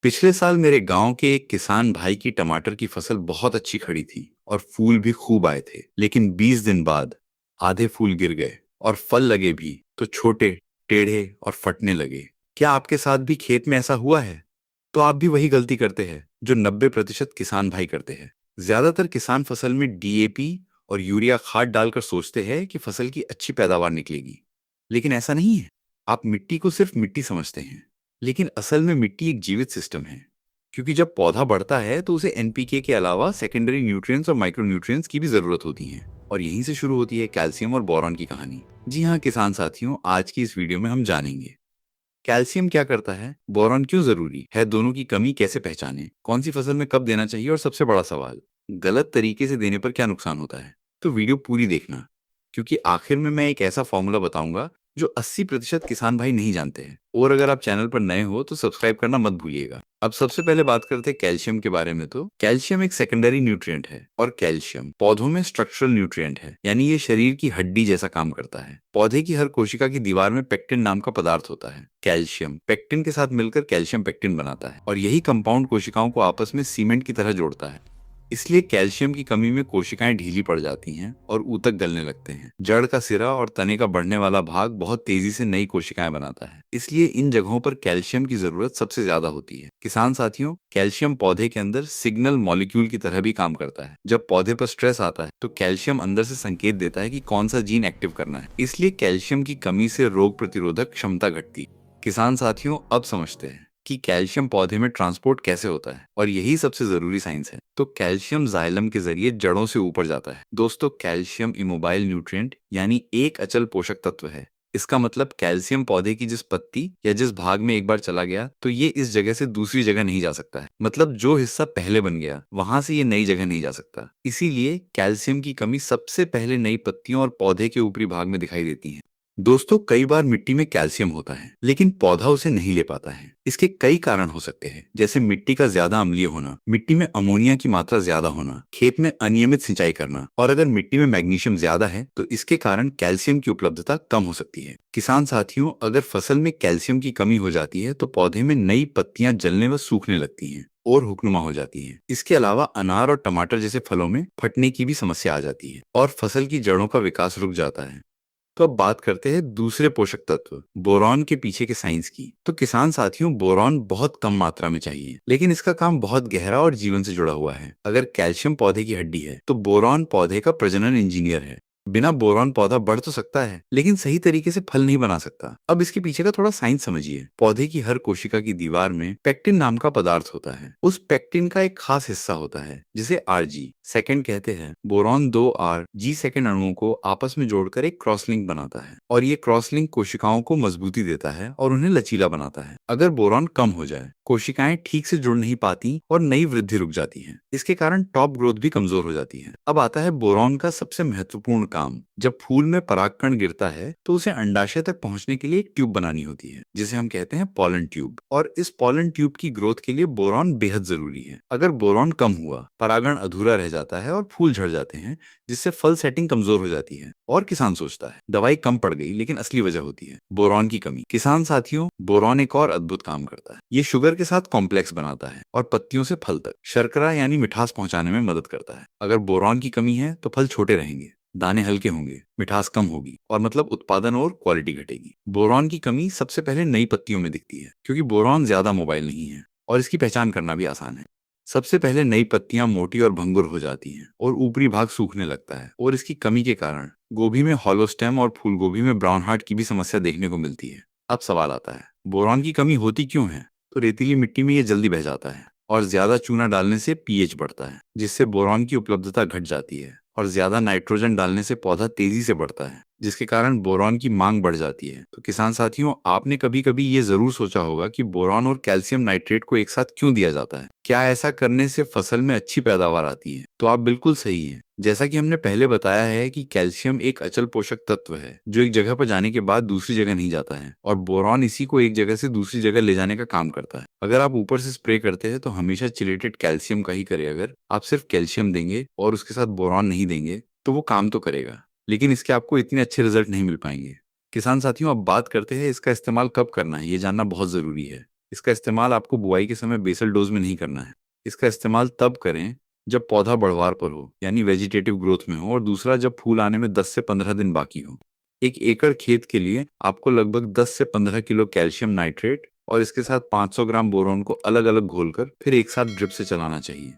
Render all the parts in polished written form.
पिछले साल मेरे गांव के एक किसान भाई की टमाटर की फसल बहुत अच्छी खड़ी थी और फूल भी खूब आए थे। लेकिन 20 दिन बाद आधे फूल गिर गए और फल लगे भी तो छोटे, टेढ़े और फटने लगे। क्या आपके साथ भी खेत में ऐसा हुआ है? तो आप भी वही गलती करते हैं जो 90% किसान भाई करते हैं। ज्यादातर किसान फसल में डीएपी और यूरिया खाद डालकर सोचते हैं कि फसल की अच्छी पैदावार निकलेगी। लेकिन ऐसा नहीं है। आप मिट्टी को सिर्फ मिट्टी समझते हैं, लेकिन असल में मिट्टी एक जीवित सिस्टम है। क्योंकि जब पौधा बढ़ता है तो उसे एनपीके के अलावा सेकेंडरी न्यूट्रिएंट्स और माइक्रो न्यूट्रिएंट्स की भी जरूरत होती है। और यहीं से शुरू होती है कैल्शियम और बोरॉन की कहानी। जी हाँ किसान साथियों, आज की इस वीडियो में हम जानेंगे कैल्शियम क्या करता है, बोरॉन क्यों जरूरी है, दोनों की कमी कैसे पहचानें, कौन सी फसल में कब देना चाहिए, और सबसे बड़ा सवाल, गलत तरीके से देने पर क्या नुकसान होता है। तो वीडियो पूरी देखना, क्योंकि आखिर में मैं एक ऐसा फॉर्मूला बताऊंगा जो 80% किसान भाई नहीं जानते हैं। और अगर आप चैनल पर नए हो तो सब्सक्राइब करना मत भूलिएगा। अब सबसे पहले बात करते हैं कैल्शियम के बारे में। तो कैल्शियम एक सेकेंडरी न्यूट्रिएंट है और कैल्शियम पौधों में स्ट्रक्चरल न्यूट्रिएंट है, यानी ये शरीर की हड्डी जैसा काम करता है। पौधे की हर कोशिका की दीवार में पेक्टिन नाम का पदार्थ होता है। कैल्शियम पेक्टिन के साथ मिलकर कैल्शियम पेक्टिन बनाता है और यही कंपाउंड कोशिकाओं को आपस में सीमेंट की तरह जोड़ता है। इसलिए कैल्शियम की कमी में कोशिकाएं ढीली पड़ जाती हैं और ऊतक गलने लगते हैं। जड़ का सिरा और तने का बढ़ने वाला भाग बहुत तेजी से नई कोशिकाएं बनाता है, इसलिए इन जगहों पर कैल्शियम की जरूरत सबसे ज्यादा होती है। किसान साथियों, कैल्शियम पौधे के अंदर सिग्नल मॉलिक्यूल की तरह भी काम करता है। जब पौधे पर स्ट्रेस आता है तो कैल्शियम अंदर से संकेत देता है कि कौन सा जीन एक्टिव करना है। इसलिए कैल्शियम की कमी से रोग प्रतिरोधक क्षमता घटती है। किसान साथियों, अब समझते हैं कि कैल्शियम पौधे में ट्रांसपोर्ट कैसे होता है, और यही सबसे जरूरी साइंस है। तो कैल्शियम जाइलम के जरिए जड़ों से ऊपर जाता है। दोस्तों, कैल्शियम इमोबाइल न्यूट्रिएंट यानी एक अचल पोषक तत्व है। इसका मतलब कैल्शियम पौधे की जिस पत्ती या जिस भाग में एक बार चला गया तो ये इस जगह से दूसरी जगह नहीं जा सकता है। मतलब जो हिस्सा पहले बन गया वहां से ये नई जगह नहीं जा सकता। इसीलिए कैल्शियम की कमी सबसे पहले नई पत्तियों और पौधे के ऊपरी भाग में दिखाई देती है। दोस्तों, कई बार मिट्टी में कैल्शियम होता है लेकिन पौधा उसे नहीं ले पाता है। इसके कई कारण हो सकते हैं, जैसे मिट्टी का ज्यादा अम्लीय होना, मिट्टी में अमोनिया की मात्रा ज्यादा होना, खेत में अनियमित सिंचाई करना, और अगर मिट्टी में मैग्नीशियम ज्यादा है तो इसके कारण कैल्शियम की उपलब्धता कम हो सकती है। किसान साथियों, अगर फसल में कैल्शियम की कमी हो जाती है तो पौधे में नई पत्तियां जलने व सूखने लगती हैं और हुक्नुमा हो जाती है। इसके अलावा अनार और टमाटर जैसे फलों में फटने की भी समस्या आ जाती है और फसल की जड़ों का विकास रुक जाता है। तो अब बात करते हैं दूसरे पोषक तत्व बोरॉन के पीछे के साइंस की। तो किसान साथियों, बोरॉन बहुत कम मात्रा में चाहिए, लेकिन इसका काम बहुत गहरा और जीवन से जुड़ा हुआ है। अगर कैल्शियम पौधे की हड्डी है तो बोरॉन पौधे का प्रजनन इंजीनियर है। बिना बोरॉन पौधा बढ़ तो सकता है लेकिन सही तरीके से फल नहीं बना सकता। अब इसके पीछे का थोड़ा साइंस समझिए। पौधे की हर कोशिका की दीवार में पेक्टिन नाम का पदार्थ होता है। उस पेक्टिन का एक खास हिस्सा होता है जिसे आरजी सेकंड कहते हैं। बोरॉन दो आर जी सेकंड अणुओं को आपस में जोड़कर एक क्रॉस लिंक बनाता है और ये क्रॉस लिंक कोशिकाओं को मजबूती देता है और उन्हें लचीला बनाता है। अगर बोरॉन कम हो जाए, कोशिकाएं ठीक से जुड़ नहीं पाती और नई वृद्धि रुक जाती है। इसके कारण टॉप ग्रोथ भी कमजोर हो जाती है। अब आता है बोरॉन का सबसे महत्वपूर्ण काम। जब फूल में परागकण गिरता है तो उसे अंडाशय तक पहुंचने के लिए एक ट्यूब बनानी होती है जिसे हम कहते हैं पॉलन ट्यूब। और इस पॉलन ट्यूब की ग्रोथ के लिए बोरॉन बेहद जरूरी है। अगर बोरॉन कम हुआ, परागण अधूरा रह जाता है और फूल झड़ जाते हैं, जिससे फल सेटिंग कमजोर हो जाती है। और किसान सोचता है दवाई कम पड़ गई, लेकिन असली वजह होती है बोरॉन की कमी। किसान साथियों, बोरॉन एक और अद्भुत काम करता है। ये शुगर के साथ कॉम्प्लेक्स बनाता है और पत्तियों से फल तक शर्करा यानी मिठास पहुंचाने में मदद करता है। अगर बोरॉन की कमी है तो फल छोटे रहेंगे, दाने हल्के होंगे, मिठास कम होगी और मतलब उत्पादन और क्वालिटी घटेगी। बोरॉन की कमी सबसे पहले नई पत्तियों में दिखती है, क्योंकि बोरॉन ज्यादा मोबाइल नहीं है और इसकी पहचान करना भी आसान है। सबसे पहले नई पत्तियां मोटी और भंगुर हो जाती हैं और ऊपरी भाग सूखने लगता है। और इसकी कमी के कारण गोभी में हॉलो स्टेम और फूल गोभी में ब्राउन हार्ट की भी समस्या देखने को मिलती है। अब सवाल आता है, बोरॉन की कमी होती क्यों है? तो रेतीली मिट्टी में ये जल्दी बह जाता है और ज्यादा चूना डालने से पीएच बढ़ता है, जिससे बोरॉन की उपलब्धता घट जाती है। और ज्यादा नाइट्रोजन डालने से पौधा तेजी से बढ़ता है, जिसके कारण बोरॉन की मांग बढ़ जाती है। तो किसान साथियों, आपने कभी कभी ये जरूर सोचा होगा कि बोरॉन और कैल्शियम नाइट्रेट को एक साथ क्यों दिया जाता है? क्या ऐसा करने से फसल में अच्छी पैदावार आती है? तो आप बिल्कुल सही हैं। जैसा कि हमने पहले बताया है कि कैल्शियम एक अचल पोषक तत्व है जो एक जगह पर जाने के बाद दूसरी जगह नहीं जाता है, और बोरॉन इसी को एक जगह से दूसरी जगह ले जाने का काम करता है। अगर आप ऊपर से स्प्रे करते हैं तो हमेशा चिलेटेड कैल्शियम का ही करे। अगर आप सिर्फ कैल्शियम देंगे और उसके साथ बोरॉन नहीं देंगे तो वो काम तो करेगा, लेकिन इसके आपको इतने अच्छे रिजल्ट नहीं मिल पाएंगे। किसान साथियों, अब बात करते हैं इसका इस्तेमाल कब करना है। ये जानना बहुत जरूरी है। इसका इस्तेमाल आपको बुआई के समय बेसल डोज में नहीं करना है। इसका इस्तेमाल तब करें जब पौधा बढ़वार पर हो, यानी वेजिटेटिव ग्रोथ में हो, और दूसरा जब फूल आने में 10 से 15 दिन बाकी हो। 1 एकड़ खेत के लिए आपको लगभग 10 से 15 किलो कैल्शियम नाइट्रेट और इसके साथ 500 ग्राम बोरोन को अलग अलग घोलकर फिर एक साथ ड्रिप से चलाना चाहिए।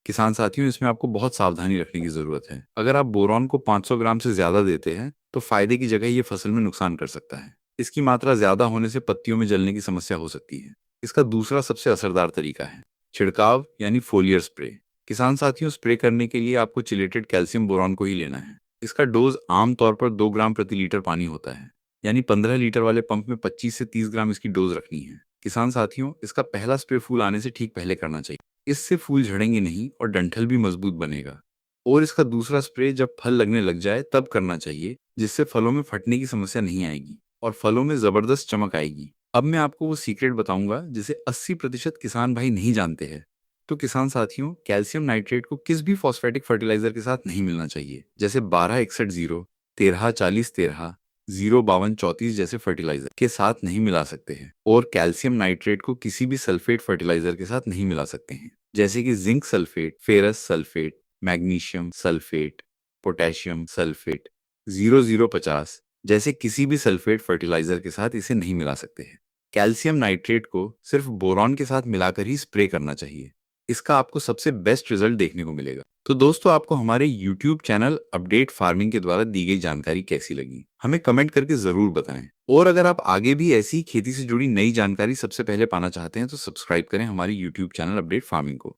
किसान साथियों, इसमें आपको बहुत सावधानी रखने की जरूरत है। अगर आप बोरॉन को 500 ग्राम से ज्यादा देते हैं तो फायदे की जगह ये फसल में नुकसान कर सकता है। इसकी मात्रा ज्यादा होने से पत्तियों में जलने की समस्या हो सकती है। इसका दूसरा सबसे असरदार तरीका है छिड़काव यानी फोलियर स्प्रे। किसान साथियों, स्प्रे करने के लिए आपको चिलेटेड कैल्शियम बोरॉन को ही लेना है। इसका डोज आमतौर पर 2 ग्राम प्रति लीटर पानी होता है, यानी 15 लीटर वाले पंप में 25 से 30 ग्राम इसकी डोज रखनी है। किसान साथियों, इसका पहला स्प्रे फूल आने से ठीक पहले करना चाहिए। इससे फूल झड़ेंगे नहीं और डंठल भी मजबूत बनेगा। और इसका दूसरा स्प्रे जब फल लगने लग जाए तब करना चाहिए, जिससे फलों में फटने की समस्या नहीं आएगी और फलों में जबरदस्त चमक आएगी। अब मैं आपको वो सीक्रेट बताऊंगा जिसे 80% किसान भाई नहीं जानते हैं। तो किसान साथियों, कैल्शियम नाइट्रेट को किस भी फॉस्फेटिक फर्टिलाइजर के साथ नहीं मिलना चाहिए, जैसे 1261 0, 1340 13, 05234 जैसे फर्टिलाइजर के साथ नहीं मिला सकते हैं। और कैल्शियम नाइट्रेट को किसी भी सल्फेट फर्टिलाइजर के साथ नहीं मिला सकते हैं, जैसे कि zinc sulphate, ferrous sulphate, magnesium sulphate, potassium sulphate, 0050 जैसे किसी भी सल्फेट फर्टिलाइजर के साथ इसे नहीं मिला सकते हैं। कैल्शियम नाइट्रेट को सिर्फ बोरॉन के साथ मिलाकर ही स्प्रे करना चाहिए। इसका आपको सबसे बेस्ट रिजल्ट देखने को मिलेगा। तो दोस्तों, आपको हमारे YouTube चैनल अपडेट फार्मिंग के द्वारा दी गई जानकारी कैसी लगी, हमें कमेंट करके जरूर बताएं। और अगर आप आगे भी ऐसी खेती से जुड़ी नई जानकारी सबसे पहले पाना चाहते हैं तो सब्सक्राइब करें हमारी YouTube चैनल अपडेट फार्मिंग को।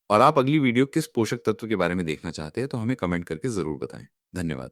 और आप अगली वीडियो किस पोषक तत्व के बारे में देखना चाहते हैं तो हमें कमेंट करके जरूर बताएं। धन्यवाद।